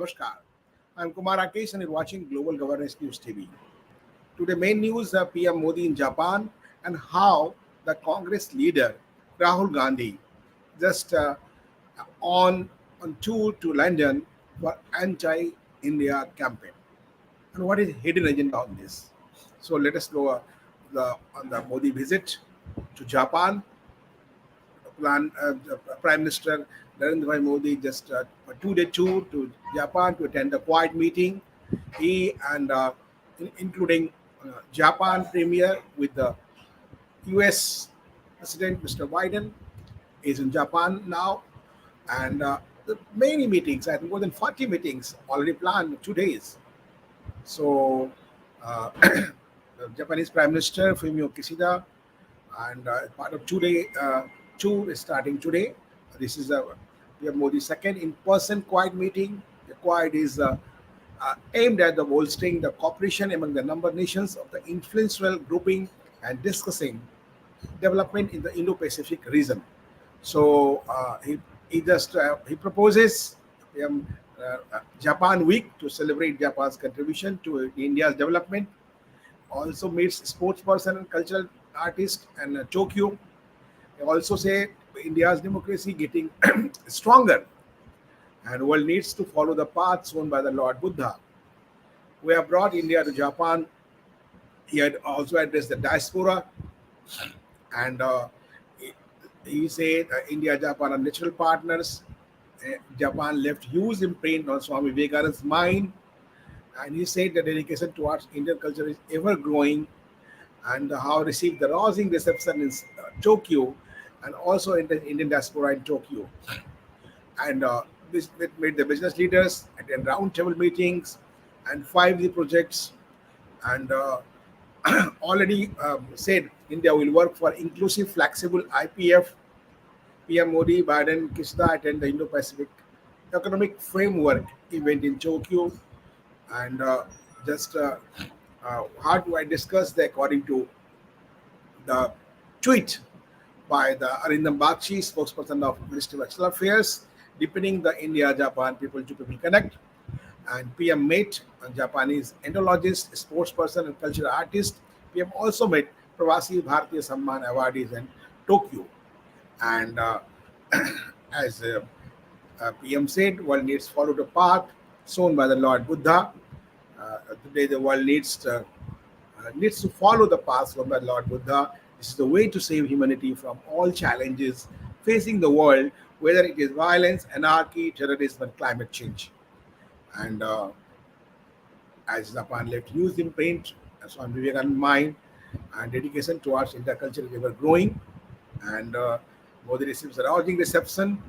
Namaskar. I'm Kumar Rakesh and you're watching Global Governance News TV. Today, main news PM Modi in Japan and how the Congress leader Rahul Gandhi just on tour to London for anti-India campaign. And what is hidden agenda on this? So let us go on the Modi visit to Japan. The Prime Minister Narendra Modi just a 2-day tour to Japan to attend a quiet meeting. He and including Japan Premier with the U.S. President Mr. Biden is in Japan now, and many meetings. I think more than 40 meetings already planned in 2 days. So, the Japanese Prime Minister Fumio Kishida and part of today tour is starting today. This is we have Modi's second in-person Quiet meeting. The Quiet is aimed at the bolstering the cooperation among the member nations of the influential grouping and discussing development in the Indo-Pacific region. So he proposes Japan Week to celebrate Japan's contribution to India's development. Also meets sports person and cultural artist and Tokyo. They also say India's democracy getting stronger and world needs to follow the path shown by the Lord Buddha. We have brought India to Japan. He had also addressed the diaspora and he he said India Japan are natural partners. Japan left huge imprint on Swami Vivekananda's mind, and he said the dedication towards Indian culture is ever growing, and how received the rousing reception in Tokyo, and also in the Indian diaspora in Tokyo. And this it made the business leaders attend roundtable meetings and 5D projects, and already said India will work for inclusive, flexible IPF. PM Modi, Biden, Kishida attend the Indo-Pacific Economic Framework event in Tokyo, and just how do I discuss the according to the tweet by the Arindam Bakshi, spokesperson of Ministry of External Affairs, deepening the India-Japan people-to-people connect, and PM met a Japanese entomologist, sportsperson, and cultural artist. PM also met Pravasi Bharatiya Samman awardees in Tokyo. And as PM said, world needs follow the path shown by the Lord Buddha. Today, the world needs to follow the path shown by Lord Buddha. This is the way to save humanity from all challenges facing the world, whether it is violence, anarchy, terrorism, and climate change. And as Japan left huge imprint, as on Vivekananda's mind, and dedication towards interculture is ever growing, and Modi receives a rousing reception,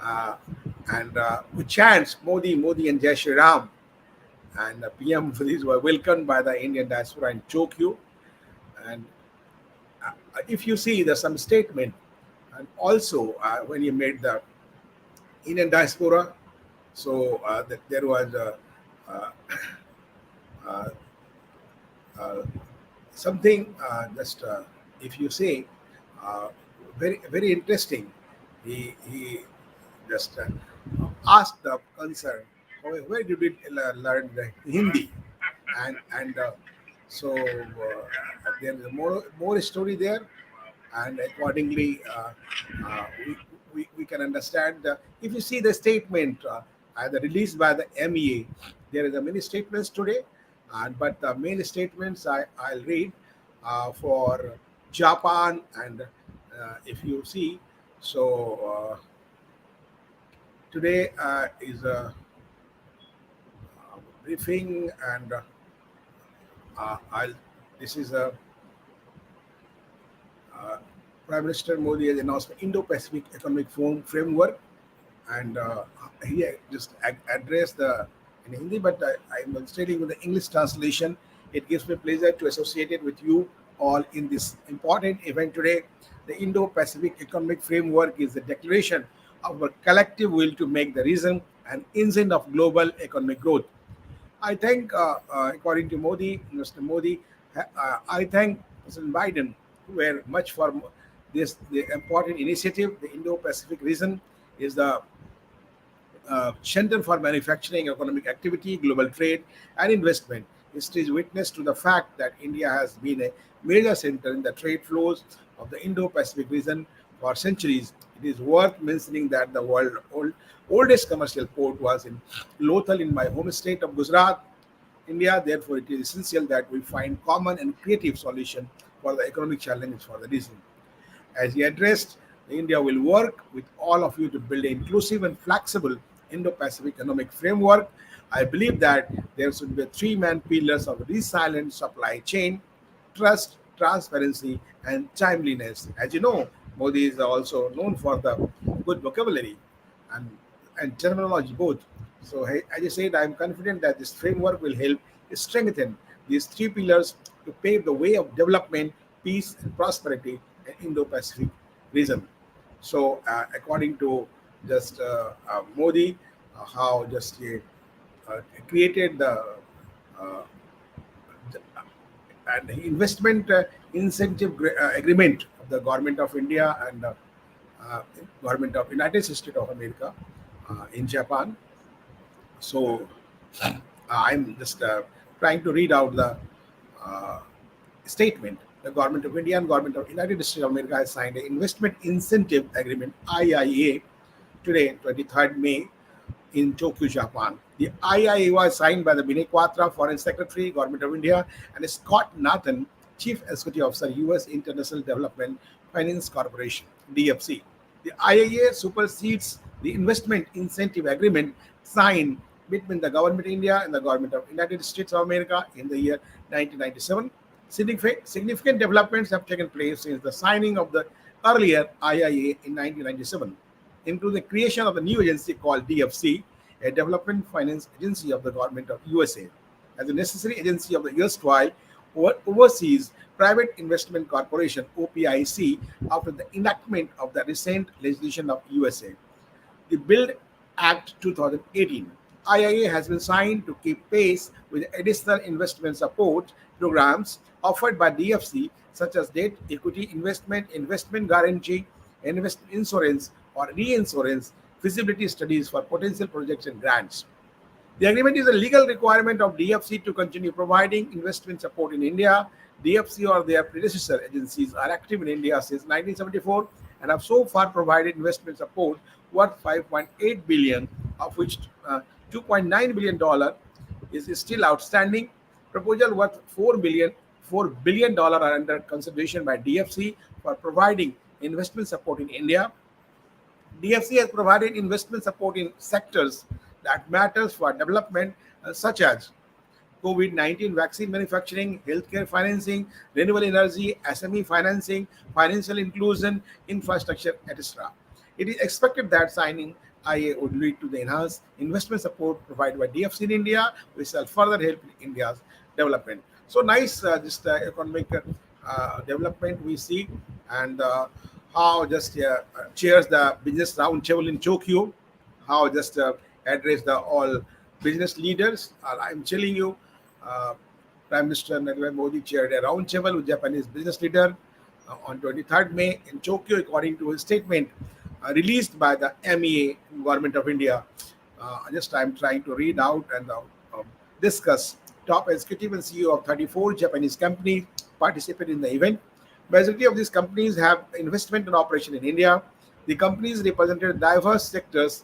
uh, and with chants Modi, Modi, and Jai Shri Ram. And PM these were welcomed by the Indian diaspora in Tokyo. And if you see, there's some statement, and also when he made the Indian diaspora, so that there was uh, uh, uh, something just if you say uh, very interesting. He just asked the concern, where did you learn the Hindi, and so there is more story there, and accordingly we can understand. If you see the statement either released by the MEA, there is a many statements today, and but the main statements I'll read for Japan, and if you see, so today is a briefing, and I'll this is a uh, Prime Minister Modi has announced the Indo-Pacific Economic Forum framework, and he just addressed the in Hindi, but I'm stating with the English translation. It gives me pleasure to associate it with you all in this important event today. The Indo-Pacific Economic Framework is the declaration of a collective will to make the region an engine of global economic growth. I think, according to Modi, Mr. Modi, I thank President Biden very much for this the important initiative. The Indo-Pacific region is the center for manufacturing, economic activity, global trade, and investment. History is witness to the fact that India has been a major center in the trade flows of the Indo-Pacific region for centuries. It is worth mentioning that the oldest commercial port was in Lothal in my home state of Gujarat, India. Therefore, it is essential that we find common and creative solution for the economic challenges for the region. As he addressed, India will work with all of you to build an inclusive and flexible Indo-Pacific economic framework. I believe that there should be three-man pillars of resilient supply chain: trust, transparency, and timeliness. As you know, Modi is also known for the good vocabulary and, and terminology both. So, as I said, I am confident that this framework will help strengthen these three pillars to pave the way of development, peace, and prosperity in Indo-Pacific region. So, according to just Modi, how just he created the uh, and investment incentive agreement of the government of India and uh, government of United States of America in Japan. So I'm just trying to read out the uh, statement. The government of India and government of United States of America has signed an investment incentive agreement (IIA) today, 23rd May, in Tokyo, Japan. The IIA was signed by the Vinay Quatra, Foreign Secretary, Government of India, and Scott Nathan, Chief Executive Officer, U.S. International Development Finance Corporation (DFC). The IIA supersedes the investment incentive agreement signed between the Government of India and the Government of United States of America in the year 1997. Significant developments have taken place since the signing of the earlier IIA in 1997, including the creation of a new agency called DFC, a development finance agency of the government of USA, as a necessary agency of the erstwhile Overseas Private Investment Corporation (OPIC) after the enactment of the recent legislation of USA. The Build Act 2018. IIA has been signed to keep pace with additional investment support programs offered by DFC, such as debt, equity investment, investment guarantee, investment insurance or reinsurance, feasibility studies for potential projects and grants. The agreement is a legal requirement of DFC to continue providing investment support in India. DFC or their predecessor agencies are active in India since 1974 and have so far provided investment support worth 5.8 billion, of which 2.9 billion dollar is still outstanding. Proposal worth 4 billion dollar are under consideration by DFC for providing investment support in India. DFC has provided investment support in sectors that matters for development, such as COVID-19 vaccine manufacturing, healthcare financing, renewable energy, SME financing, financial inclusion, infrastructure, etc. It is expected that signing IA would lead to the enhanced investment support provided by DFC in India, which will further help in India's development. So nice, just economic development we see, and how just chairs the business roundtable in Tokyo, how just address the all business leaders. I'm telling you, uh, Prime Minister Narendra Modi chaired a roundtable with Japanese business leader on 23rd May in Tokyo, according to his statement released by the MEA, Government of India. Just I'm trying to read out and discuss. Top executive and CEO of 34 Japanese companies participate in the event. Majority of these companies have investment and operation in India. The companies represented diverse sectors,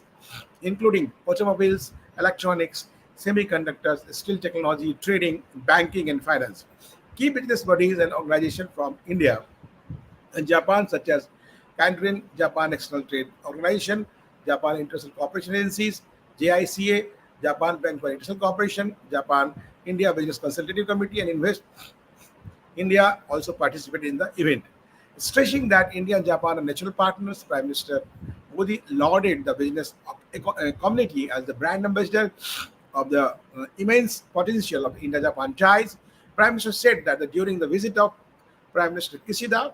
including automobiles, electronics, semiconductors, steel technology, trading, banking, and finance. Key business bodies and organizations from India and Japan, such as Canton, Japan External Trade Organization, Japan International Cooperation Agencies, JICA, Japan Bank for International Cooperation, Japan India Business Consultative Committee, and Invest India also participated in the event. Stressing that India and Japan are natural partners, Prime Minister Modi lauded the business community as the brand ambassador of the immense potential of India-Japan ties. Prime Minister said that during the visit of Prime Minister Kishida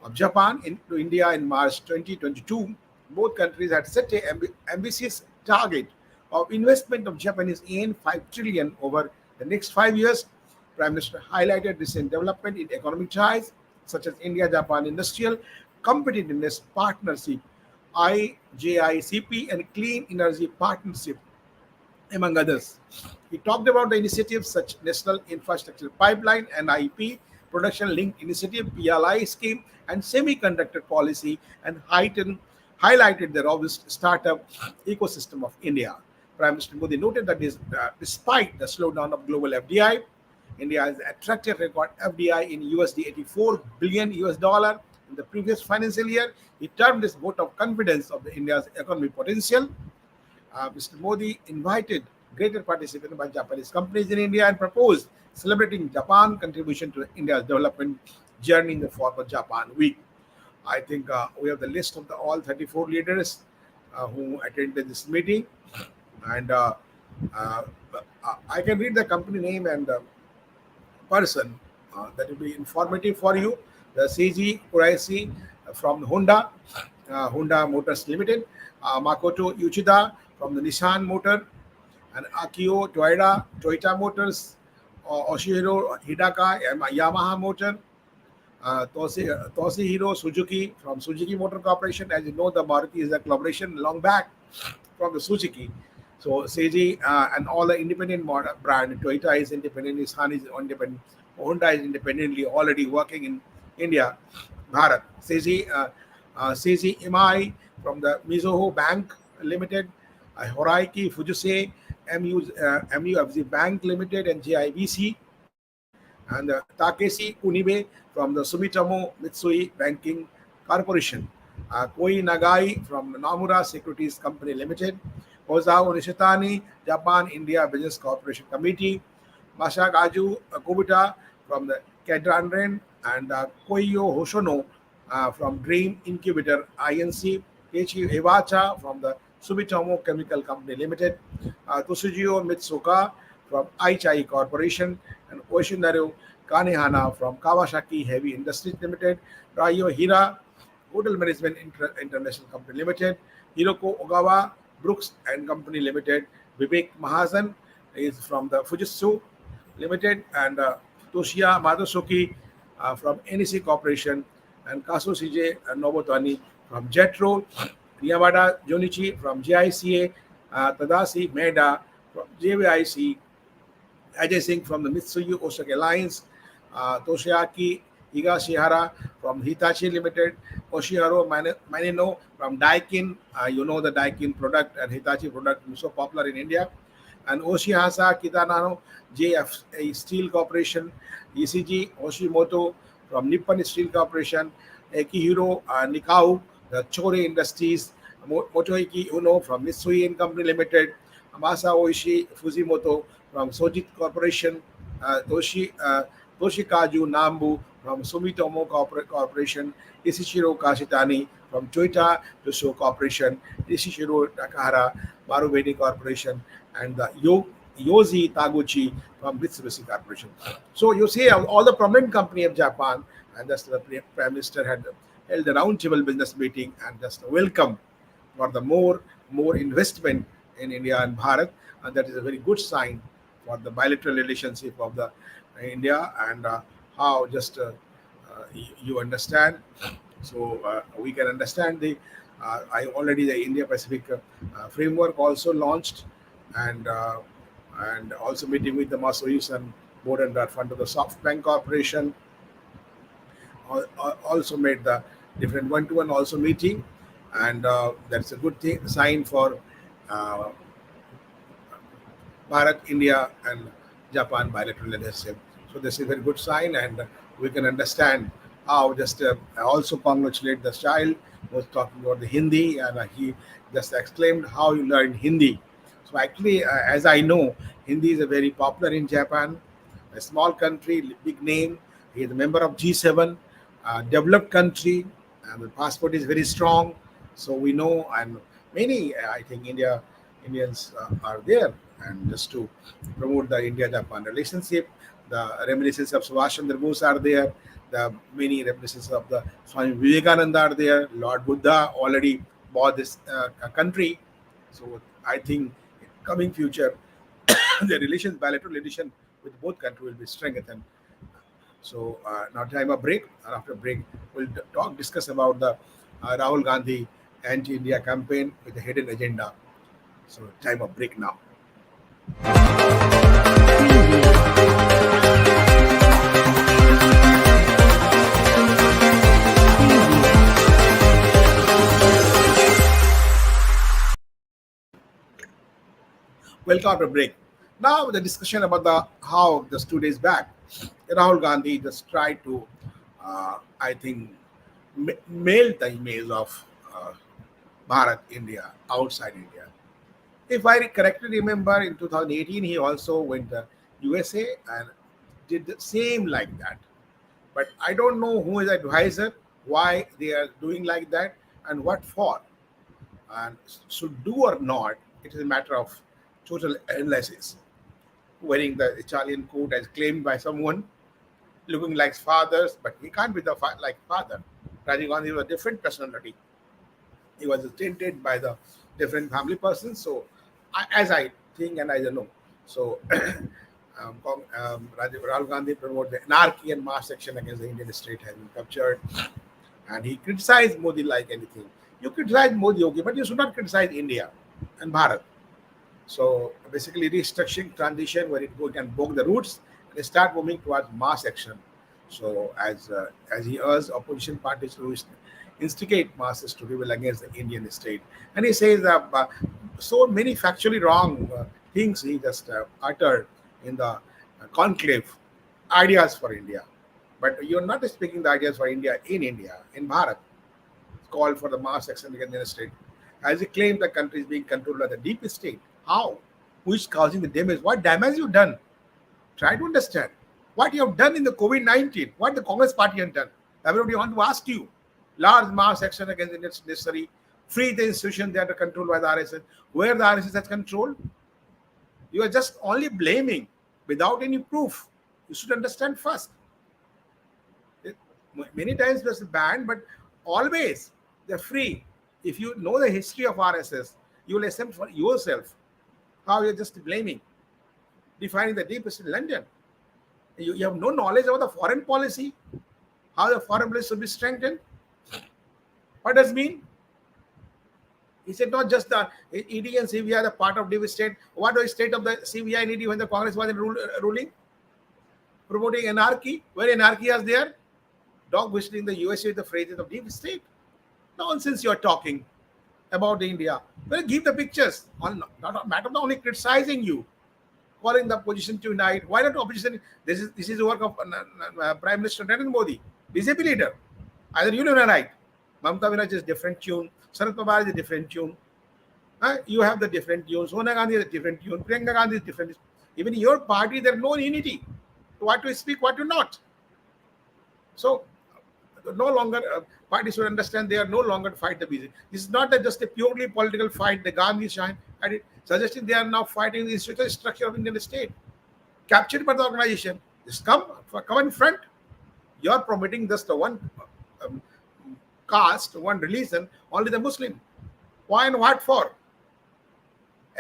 of Japan to India in March 2022, both countries had set a ambitious target of investment of Japanese yen 5 trillion over the next 5 years. Prime Minister highlighted recent development in economic ties, such as India-Japan industrial competitiveness partnership IJICP, and Clean Energy Partnership, among others. He talked about the initiatives such National Infrastructure Pipeline, NIP, Production Linked Initiative, PLI scheme, and semiconductor policy, and highlighted the robust startup ecosystem of India. Prime Minister Modi noted that despite the slowdown of global FDI, India has attracted record FDI in USD 84 billion US dollar in the previous financial year. He termed this vote of confidence of the India's economic potential. Mr. Modi invited greater participation by Japanese companies in India and proposed celebrating Japan's contribution to India's development journey in the form of Japan Week. I think we have the list of the all 34 leaders who attended this meeting, and uh, I can read the company name and person that will be informative for you. The CG Kuraisi from Honda, Honda Motors Limited, Makoto Uchida from the Nissan Motor, and Akio Toyota Motors, Oshihiro Hidaka, Yamaha Motor, Toshihiro Suzuki from Suzuki Motor Corporation. As you know, the Maruti is a collaboration long back from the Suzuki. So Seiji and all the independent brand, Toyota is independent, Nissan is independent, Honda is independently already working in India, Bharat. Seiji Imai from the Mizuho Bank Limited, Horaiki Fujise, MUFG Bank Limited, and JIBC, and Takeshi Kunibe from the Sumitomo Mitsui Banking Corporation, Koi Nagai from the Nomura Securities Company Limited, Ozao Nishitani, Japan India Business Corporation Committee, Masakaju Kubita from the Kedranren, and Koyo Hoshono from Dream Incubator INC, Keiichi Iwacha from the Sumitomo Chemical Company Limited, Toshijiro Mitsuka from Aichai Corporation, and Oshinaro Kanehana from Kawasaki Heavy Industries Limited, Ryo Hira Hotel Management International Company Limited, Hiroko Ogawa Brooks and Company Limited, Vivek Mahajan is from the Fujitsu Limited, and Toshiya Madosuki from NEC Corporation, and Kazushige Nobotani from Jetro, Yamada Jonichi from JICA, Tadashi Maeda from JVIC, Ajay Singh from the Mitsui Osaka Alliance, Toshiaki Higashihara from Hitachi Limited, Oshihiro Manino from Daikin. You know the Daikin product and Hitachi product is so popular in India. And Oshihasa Kitanano, JF Steel Corporation, ECG Hoshimoto from Nippon Steel Corporation, Ekihiro Nikau, the Chore Industries, Motohiki Uno from Mitsui and Company Limited, Masaoshi Fujimoto from Sojit Corporation, Toshikaju Nambu from Sumitomo Corporation, Isishiro Kashitani from Toyota Tsusho Corporation, Isishiro Takahara Marubeni Corporation, and the Yoji Taguchi from Mitsubishi Corporation. So you see all the prominent company of Japan, and just the Prime Minister had held a roundtable business meeting and just a welcome for the more investment in India and Bharat, and that is a very good sign for the bilateral relationship of the India, and how just you understand. So we can understand the I already the India Pacific framework also launched, and also meeting with the Masois and board and that fund of the SoftBank Corporation, also made the different one-to-one also meeting, and that's a good thing sign for uh, Bharat, India, and Japan bilateral relationship. So this is a very good sign, and we can understand how just I also congratulate the child who was talking about the Hindi, and he just exclaimed how you learned Hindi. So actually, as I know, Hindi is a very popular in Japan, a small country, big name. He is a member of G7, developed country, and the passport is very strong. So we know, and many I think Indians are there, and just to promote the India-Japan relationship, the reminiscences of Subhash Chandra Bose are there. The many reminiscences of the Swami Vivekananda are there. Lord Buddha already bought this country. So I think in coming future, the relations, bilateral relation with both countries will be strengthened. So now time a break, and after break we'll discuss about the Rahul Gandhi anti-India campaign with a hidden agenda. So time of break now. Welcome after break. Now the discussion about the how just 2 days back, Rahul Gandhi just tried to, I think, mail the image of Bharat India outside India. If I correctly remember, in 2018 he also went to USA and did the same like that. But I don't know who is advisor, why they are doing like that, and what for. And should do or not, it is a matter of total analysis. Wearing the Italian coat as claimed by someone, looking like fathers, but he can't be the like father. Rajiv Gandhi was a different personality. He was tainted by the different family persons. So, as I think and as I know, so Rahul Gandhi promoted the anarchy and mass action against the Indian state has been captured, and he criticized Modi like anything. You criticize Modi, okay, but you should not criticize India and Bharat. So basically, restructuring transition where it go can poke the roots and start moving towards mass action. So as he urged opposition parties to instigate masses to rebel against the Indian state, and he says that so many factually wrong things he just uttered in the conclave, ideas for India. But you're not speaking the ideas for India, in Bharat called for the mass action against the state. As he claimed the country is being controlled by the deep state. How? Who is causing the damage? What damage you done? Try to understand what you have done in the COVID-19, what the Congress party has done. Everybody want to ask you. Large mass action against India is necessary. Free the institutions that are controlled by the RSS. Where the RSS has control, you are just only blaming without any proof. You should understand first. Many times there's a ban, but always they're free. If you know the history of RSS, you will accept for yourself how you're just blaming, defining the deepest in London. You have no knowledge about the foreign policy, how the foreign policy should be strengthened. What does it mean? Is it not just the ED and CVI, the part of deep state? What was the state of the CVI and ED when the Congress was ruling? Promoting anarchy, where anarchy was there? Dog whistling the USA with the phrases of deep state. Nonsense you're talking about India. Well, give the pictures. Not a matter of only criticizing you, calling the opposition to unite. Why not opposition? This is the work of Prime Minister Narendra Modi, BJP leader. Either you know right. Mamata Banerjee is different tune. Sarath Pawar is a different tune. You have the different tunes. Sonia Gandhi is a different tune. Priyanka Gandhi is different. Even in your party, there is no unity. What to speak, what to not. So no longer parties should understand they are no longer fight the BJP. This is not just a purely political fight. The Gandhi shine at it, suggesting they are now fighting the institutional structure of Indian state, captured by the organization. Just come in front. You are promoting just the one um, caste, one religion, only the Muslim. Why and what for?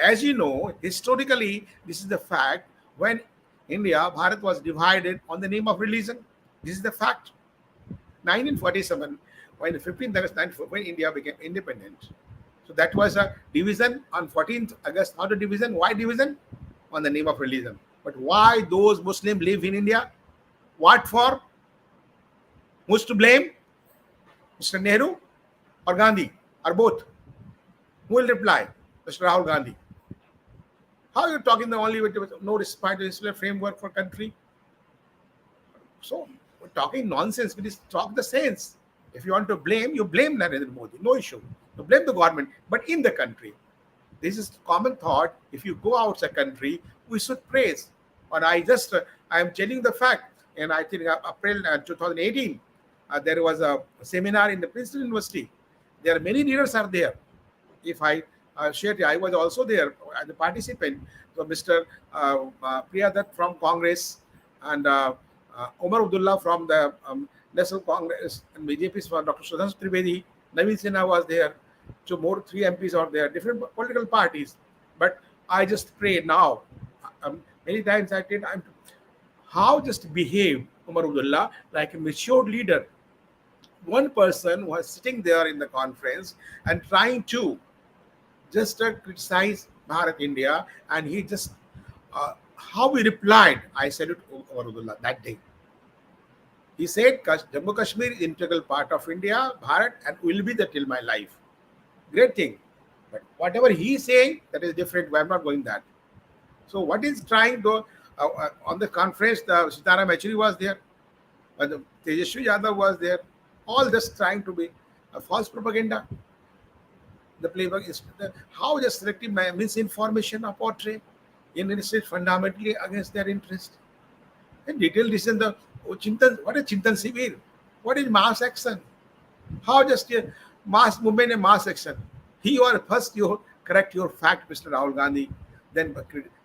As you know, historically, this is the fact. When India, Bharat was divided on the name of religion. This is the fact. 1947, when the 15th August, when India became independent. So that was a division on 14th August. How the division? Why division? On the name of religion. But why those Muslims live in India? What for? Who's to blame? Mr. Nehru or Gandhi or both? Who will reply? Mr. Rahul Gandhi. How are you talking the only way to no respect to Islam framework for country? So we're talking nonsense. We just talk the sense. If you want to blame, you blame Narendra Modi. No issue. You blame the government, but in the country. This is common thought. If you go outside country, we should praise. But I am telling the fact. And I think April 2018, there was a seminar in the Princeton University. There are many leaders are there. If I shared, I was also there as a participant. So Mr. Priya Dutt from Congress and Omar Abdullah from the National Congress and BJP's for Dr. Sudhanshu Trivedi, Naveen Sinha was there. So more 3 MPs are there, different political parties. But I just pray now. Many times I did. How just behave Omar Abdullah like a matured leader. one person was sitting there in the conference and trying to just criticize Bharat India, and he just how he replied. I salute Warudullah that day. He said, Jammu Kashmir is integral part of India, Bharat, and will be that till my life. Great thing. But whatever he is saying, that is different. I'm not going that. So what is trying to on the conference? The Sitaram Yechury was there, the Tejasvi Yadav was there. All just trying to be a false propaganda. The playbook is how just selective misinformation or portray in instead fundamentally against their interest. In detail, listen the Chintan. What is Chintan Sivir? What is mass action? How just a mass movement and mass action? You are first you correct your fact, Mr. Rahul Gandhi, then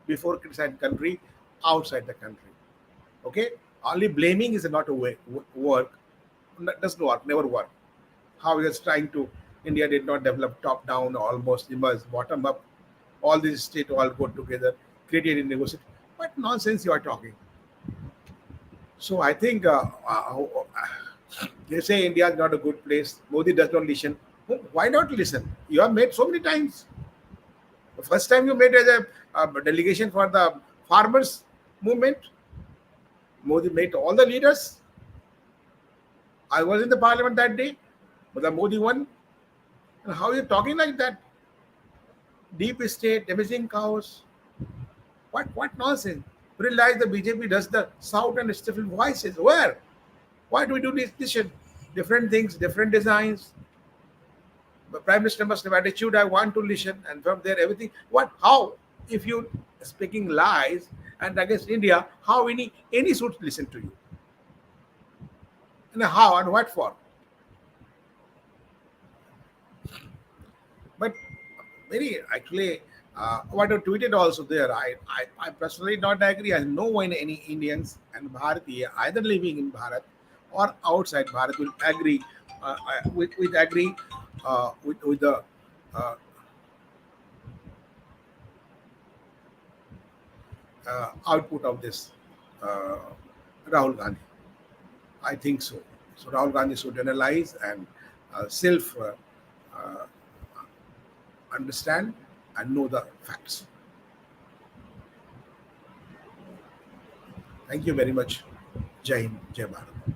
before criticize country outside the country. Okay, only blaming is not a way work. Does not work, never work. How he is trying to India did not develop top down, almost immerse bottom up. All these states all go together, created in negotiation. What nonsense you are talking? So I think they say India is not a good place. Modi does not listen. Why not listen? You have made so many times. The first time you made as a delegation for the farmers movement, Modi made all the leaders. I was in the parliament that day, but the Modi won. And how are you talking like that? Deep state, damaging cows. What nonsense? Realize the BJP does the shout and stifle voices. Where? Why do we do this? Different things, different designs. The Prime Minister must have attitude. I want to listen, and from there everything. What? How? If you speaking lies and against India, how any should listen to you? And how and what for? But very actually, what I tweeted also there. I personally not agree. I know when any Indians and Bharatiya either living in Bharat or outside Bharat will agree with agree with the uh, output of this uh, Rahul Gandhi. I think so. So Rahul Gandhi should analyze and self uh, understand and know the facts. Thank you very much. Jai Hind, Jai Bharat.